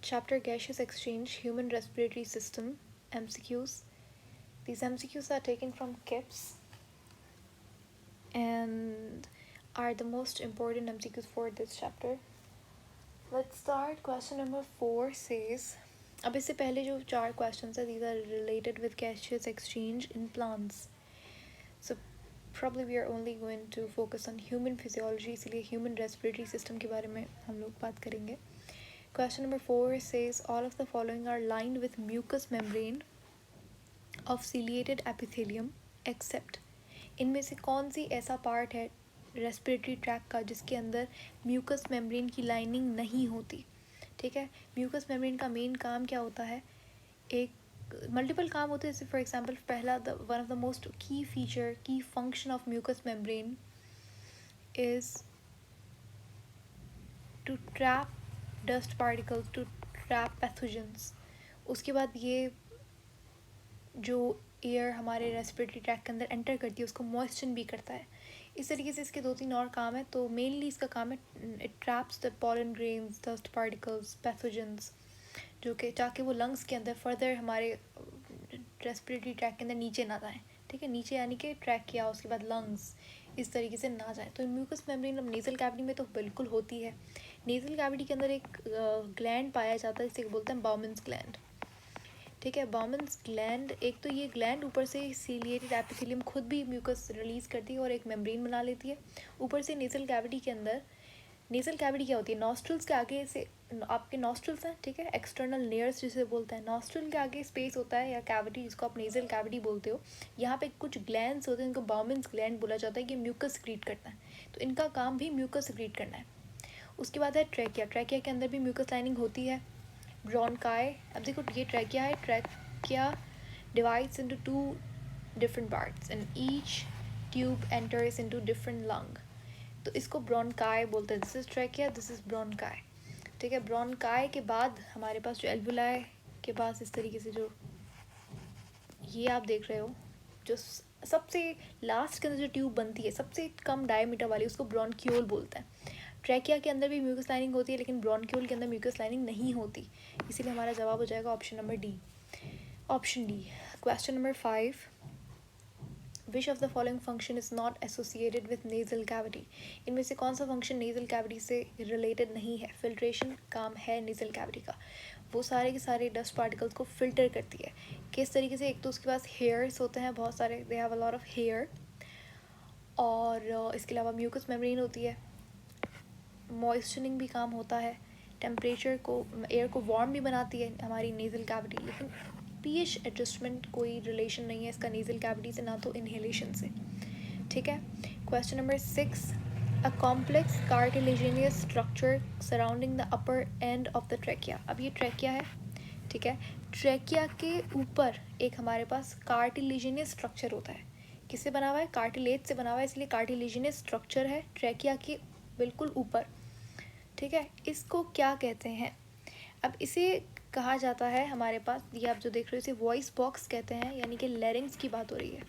chapter Gaseous Exchange, Human Respiratory System, MCQs. These MCQs are taken from KIPS and are the most important MCQs for this chapter. Let's start. Question number 4 says, अब इससे पहले जो 4 questions है, these are related with gaseous exchange in plants. So probably we are only going to focus on human physiology, इसलिए human respiratory system के बारे में हम लोग बात करेंगे. Question number 4 says, all of the following are lined with mucous membrane of ciliated epithelium except. इनमें से कौन सी ऐसा पार्ट है रेस्पिरेटरी ट्रैक का जिसके अंदर म्यूकस मेम्ब्रेन की लाइनिंग नहीं होती. ठीक है, म्यूकस मेम्ब्रेन का मेन काम क्या होता है? एक मल्टीपल काम होते हैं. जैसे फॉर एग्जांपल पहला one of the most key feature key function of mucus membrane is to trap dust particles, to trap pathogens. उसके बाद ये जो एयर हमारे रेस्पिरेटरी ट्रैक के अंदर एंटर करती है उसको मॉइस्चन भी करता है. इस तरीके से इसके 2-3 और काम है. तो मेनली इसका काम है it traps the pollen grains, dust particles, pathogens, जो कि ताकि वो लंग्स के अंदर फर्दर हमारे रेस्पिरेटरी ट्रैक के अंदर नीचे ना जाएँ. ठीक है, नीचे यानी कि ट्रैकिया, उसके बाद लंग्स, इस तरीके से ना जाए. तो म्यूकस मेम्ब्रेन अब नेज़ल कैविटी में तो बिल्कुल होती है. नेज़ल कैविटी के अंदर एक ग्लैंड पाया जाता है जिसे बोलते हैं बाउमन्स ग्लैंड. ठीक है, बाउमन्स ग्लैंड, एक तो ये ग्लैंड ऊपर से सीलिएटेड एपिथेलियम खुद भी म्यूकस रिलीज़ करती है और एक मेम्ब्रेन बना लेती है. ऊपर से नेज़ल कैविटी के अंदर, नेज़ल कैविटी क्या होती है? नॉस्ट्रल्स के आगे से आपके नॉस्ट्रल्स हैं. ठीक है, एक्सटर्नल लेयर्स जिसे बोलते हैं. नॉस्ट्रल के आगे स्पेस होता है या कैविटी जिसको आप नेज़ल कैविटी बोलते हो. यहाँ पे कुछ ग्लैंड्स होते हैं, इनको बाउमन्स ग्लैंड बोला जाता है कि म्यूकस सिक्रीट करता है. तो इनका काम भी म्यूकस सिक्रीट करना है. उसके बाद है ट्रैकिया. ट्रैकिया के अंदर भी म्यूकस लाइनिंग होती है. ब्रोंकाई, अब देखो ये ट्रैकिया है. Trachea divides into 2 different parts and each tube enters into different lung. तो इसको ब्रोंकाई बोलते हैं. This is trachea, this is bronchi. ठीक है, ब्रोंकाई के बाद हमारे पास जो एल्वुलाई के पास इस तरीके से जो ये आप देख रहे हो, जो सबसे लास्ट के अंदर जो ट्यूब बनती है सबसे कम डायमीटर वाली, उसको ब्रोंक्यूल बोलते हैं. ट्रैकिया के अंदर भी म्यूकस लाइनिंग होती है लेकिन ब्रोंक्यूल के अंदर म्यूकस लाइनिंग नहीं होती. इसीलिए हमारा जवाब हो जाएगा option number D. Option D. Question number 5, which of the following function is not associated with nasal cavity. इनमें से कौन सा फंक्शन नेजल कैविटी से रिलेटेड नहीं है? फिल्ट्रेशन काम है नेजल कैविटी का. वो सारे के सारे डस्ट पार्टिकल्स को फिल्टर करती है. किस तरीके से? एक तो उसके पास हेयर्स होते हैं बहुत सारे, they have a lot of hair. और इसके अलावा म्यूकस मेम्ब्रेन होती है. मॉइस्चरिंग भी काम होता है. टेम्परेचर को, एयर को वार्म भी बनाती है हमारी नेजल कैविटी. लेकिन पीएच एडजस्टमेंट कोई रिलेशन नहीं है इसका नेजल कैविटी से, ना तो इनहेलेशन से. ठीक है. Question number 6, a complex cartilaginous structure surrounding the upper end of the trachea. अब ये ट्रैकिया है. ठीक है, ट्रैकिया के ऊपर एक हमारे पास कार्टिलेजिनियस स्ट्रक्चर होता है. किससे बना हुआ है? कार्टिलेज से बना हुआ है, इसलिए कार्टिलेजिनियस स्ट्रक्चर है ट्रैकिया के बिल्कुल ऊपर. ठीक है, इसको क्या कहते हैं? अब इसे कहा जाता है हमारे पास, ये आप जो देख रहे हो इसे वॉइस बॉक्स कहते हैं, यानी कि लैरिंग्स की बात हो रही है.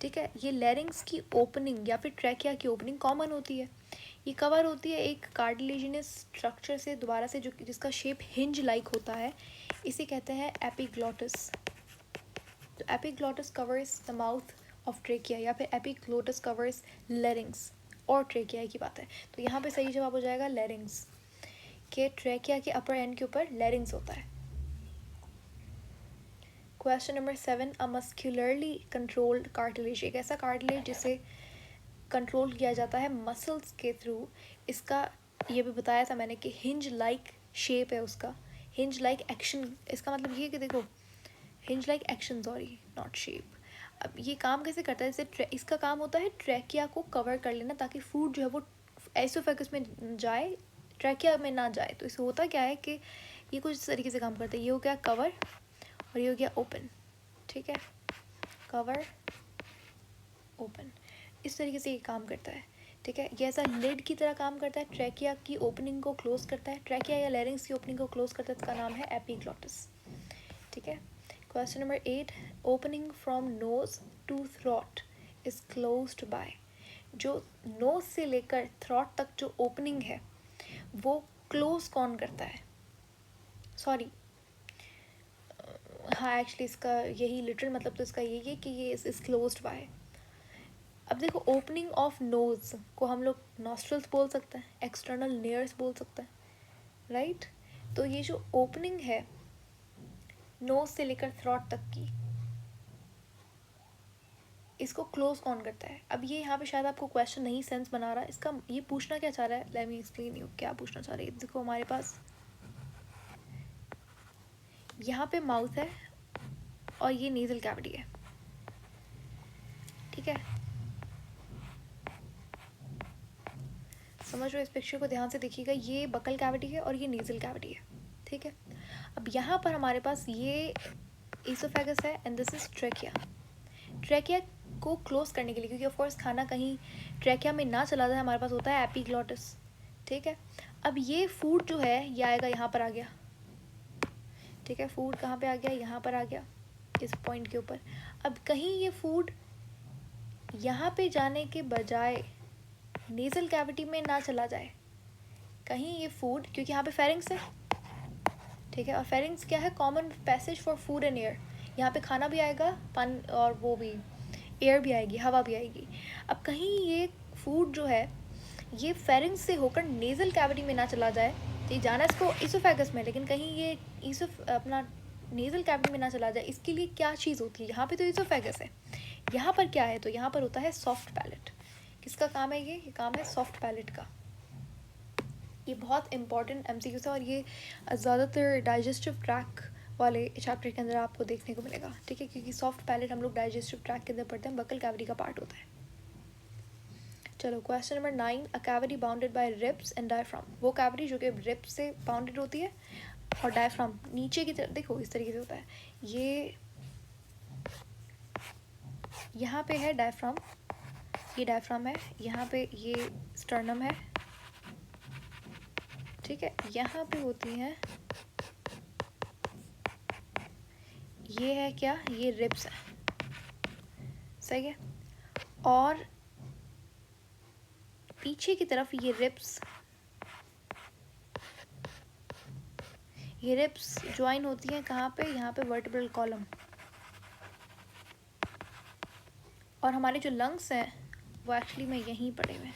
ठीक है, ये लैरिंग्स की ओपनिंग या फिर ट्रैकिया की ओपनिंग कॉमन होती है. ये कवर होती है एक कार्टिलेजिनस स्ट्रक्चर से दोबारा से, जो जिसका शेप हिंज लाइक होता है. इसे कहते हैं एपिग्लॉटिस. तो epiglottis covers the mouth of trachea या फिर एपिग्लॉटिस कवर्स लैरिंग्स और ट्रैकिया की बात है. तो यहाँ पे सही जवाब हो जाएगा लैरिंग्स, के ट्रैकिया के अपर एंड के ऊपर लैरिंग्स होता है. क्वेश्चन नंबर 7, अ मस्क्यूलरली कंट्रोल्ड कार्टिलेज. एक ऐसा कार्टिलेज जिसे कंट्रोल किया जाता है मसल्स के थ्रू. इसका ये भी बताया था मैंने कि हिंज लाइक शेप है उसका, हिंज लाइक एक्शन. इसका मतलब ये कि देखो, hinge like action, sorry not shape. अब ये काम कैसे करता है? जैसे इसका काम होता है ट्रैकिया को कवर कर लेना ताकि फूड जो है वो एसोफेगस में जाए, ट्रैकिया में ना जाए. तो इसे होता क्या है कि ये कुछ इस तरीके से काम करता है. ये हो गया कवर और ये हो गया ओपन. ठीक है, कवर ओपन, इस तरीके से ये काम करता है. ठीक है, ये ऐसा लिड की तरह काम करता है. ट्रैकिया की ओपनिंग को क्लोज करता है, ट्रैकिया या लैरिंग्स की ओपनिंग को क्लोज करता है. इसका नाम है एपिग्लॉटिस. ठीक है. Question number 8, opening from nose to throat is closed by. जो नोज से लेकर थ्रॉट तक जो ओपनिंग है वो क्लोज कौन करता है? सॉरी, हाँ एक्चुअली इसका यही लिटरल मतलब तो इसका यही है कि ये इस क्लोज्ड बाय। अब देखो, ओपनिंग ऑफ नोज को हम लोग नॉस्ट्रल्स बोल सकते हैं, एक्सटर्नल नेयर्स बोल सकते हैं, राइट। तो ये जो ओपनिंग है नोज से लेकर थ्रॉट तक की, इसको क्लोज कौन करता है? अब ये यहाँ पे शायद आपको क्वेश्चन नहीं सेंस बना रहा, इसका ये पूछना क्या चाह रहा है, लेट मी एक्सप्लेन यू क्या पूछना चाह रही है। देखो हमारे पास यहाँ पे माउथ है और ये नेजल कैविटी है, ठीक है, समझ लो, इस पिक्चर को ध्यान से देखिएगा, ये बकल कैविटी है और ये नेजल कैविटी है, ठीक है। अब यहाँ पर हमारे पास ये ईसोफेगस है and this is trachea. Trachea को क्लोज करने के लिए, क्योंकि ऑफ कोर्स खाना कहीं ट्रेकिया में ना चला जाए, हमारे पास होता है एपिग्लॉटिस, ठीक है। अब ये फूड जो है ये आएगा यहाँ पर आ गया, ठीक है, फूड कहाँ पे आ गया, यहाँ पर आ गया इस पॉइंट के ऊपर। अब कहीं ये फूड यहाँ पे जाने के बजाय नेजल कैविटी में ना चला जाए, कहीं ये फूड, क्योंकि यहाँ पे फेरिंग्स है, ठीक है, और फेरिंग्स क्या है, common passage for food and air, यहाँ पे खाना भी आएगा, पान और वो भी एयर भी आएगी, हवा भी आएगी। अब कहीं ये फूड जो है ये फेरिंग्स से होकर नेजल कैविटी में ना चला जाए, तो ये जाना इसको ईसोफेगस में, लेकिन कहीं ये अपना नेजल कैविटी में ना चला जाए, इसके लिए क्या चीज़ होती है, यहाँ पे तो ईसोफेगस है, यहाँ पर क्या है, तो यहाँ पर होता है सॉफ्ट पैलेट। किसका काम है ये काम है सॉफ्ट पैलेट का। ये बहुत इंपॉर्टेंट एमसीक्यू है और ये ज़्यादातर डाइजेस्टिव ट्रैक वाले चैप्टर के अंदर आपको देखने को मिलेगा, ठीक है, क्योंकि सॉफ्ट पैलेट हम लोग डाइजेस्टिव ट्रैक के अंदर पढ़ते हैं, बकल कैविटी का पार्ट होता है। चलो question number 9, a cavity bounded by ribs and diaphragm, वो कैविटी जो कि रिब्स से बाउंडेड होती है और डायफ्राम नीचे की तरफ, देखो इस तरीके से होता है, ये यहाँ पे है डायफ्राम, ये डायफ्राम है, यहाँ पे ये स्टर्नम है, ठीक है, यहाँ पे होती हैं, ये है क्या, ये रिब्स है, सही है, और पीछे की तरफ ये रिब्स ज्वाइन होती हैं कहाँ पे, यहाँ पे वर्टिब्रल कॉलम, और हमारे जो लंग्स हैं वो एक्चुअली में यहीं पड़े हुए हैं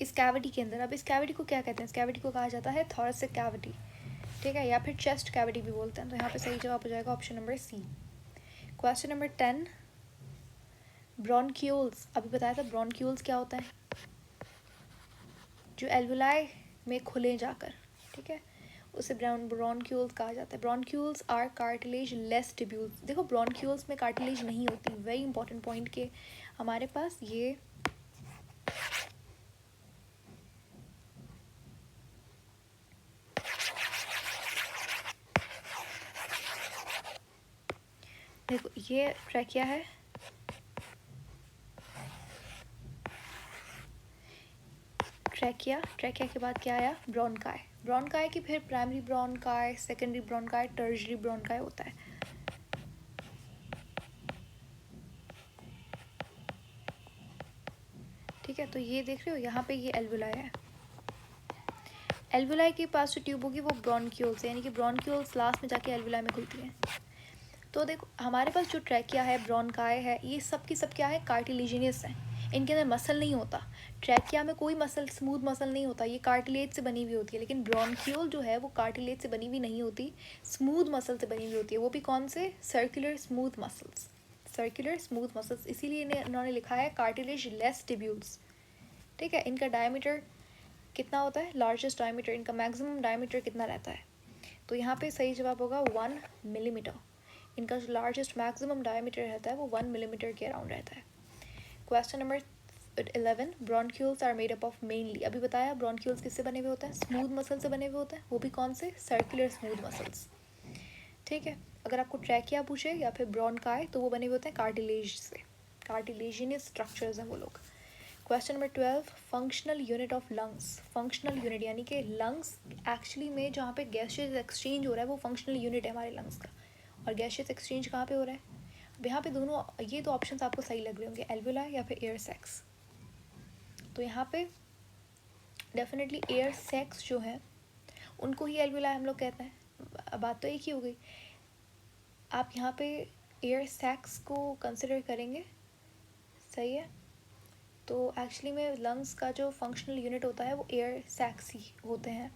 इस कैविटी के अंदर। अब इस कैविटी को क्या कहते हैं, इस कैविटी को कहा जाता है थोरेसिक कैविटी, ठीक है, या फिर चेस्ट कैविटी भी बोलते हैं। तो यहाँ पे सही जवाब हो जाएगा option number C. Question number 10, bronchioles, अभी बताया था ब्रोंक्यूल्स क्या होता है, जो एल्वुलाई में खुले जाकर, ठीक है, उसे ब्रोंक्यूल्स कहा जाता है। Bronchioles are cartilage less tubules, देखो ब्रोंक्यूल्स में कार्टिलेज नहीं होती, वेरी इंपॉर्टेंट पॉइंट के हमारे पास ये देखो, ये ट्रैकिया है, ट्रैकिया के बाद क्या आया, ब्रोंकाई, ब्रोंकाई की फिर primary bronchi, secondary bronchi, tertiary bronchi होता है। ठीक है, तो ये देख रहे हो यहाँ पे ये एल्वुलाई है, एल्वुलाई के पास जो ट्यूब होगी वो ब्रोंक्यूल्स, यानी कि ब्रोंक्यूल्स लास्ट में जाके एल्वुलाई में खुलती हैं। तो देखो हमारे पास जो ट्रैकिया है, ब्रोंकाई है, ये सब की सब क्या है, कार्टिलेजिनियस है, इनके अंदर मसल नहीं होता। ट्रैकिया में कोई मसल, स्मूथ मसल नहीं होता, ये कार्टिलेज से बनी हुई होती है, लेकिन ब्रोंक्यूल जो है वो कार्टिलेज से बनी हुई नहीं होती, स्मूथ मसल से बनी हुई होती है, वो भी कौन से, circular smooth muscles, circular smooth muscles, इसीलिए इन्होंने लिखा है कार्टिलेज लेस टिब्यूल्स। ठीक है, इनका डायमीटर कितना होता है, लार्जेस्ट डायमीटर, इनका मैक्सिमम डायमीटर कितना रहता है, तो यहाँ पे सही जवाब होगा 1 मिलीमीटर। इनका जो लार्जेस्ट मैक्सिमम डायमीटर रहता है वो 1 मिलीमीटर के अराउंड रहता है। Question number 11, bronchioles are made up of mainly, अभी बताया ब्रोंक्यूल्स किससे बने हुए होते हैं, स्मूथ मसल से बने हुए होते हैं, वो भी कौन से, सर्कुलर स्मूथ मसल्स। ठीक है, अगर आपको ट्रैकिया पूछे या फिर ब्रोंकाई तो वो बने हुए होते हैं कार्टिलेज से, कार्टिलेजिनियस स्ट्रक्चर्स हैं वो लोग। Question number 12, functional unit of lungs, functional unit यानी कि लंग्स एक्चुअली में जहाँ पे गैसेज एक्सचेंज हो रहा है वो फंक्शनल यूनिट है हमारे लंग्स का, और गैसेज एक्सचेंज कहाँ पे हो रहा है, अब यहाँ पे दोनों, ये दो ऑप्शंस आपको सही लग रहे होंगे, एल्वुलाई या फिर एयर सैक्स। तो यहाँ पे डेफिनेटली एयर सैक्स जो है उनको ही एल्वियोलाई हम लोग कहते हैं। बात तो एक ही हो गई। आप यहाँ पे एयर सैक्स को कंसिडर करेंगे, सही है। तो एक्चुअली में लंग्स का जो फंक्शनल यूनिट होता है वो एयर सैक्स ही होते हैं।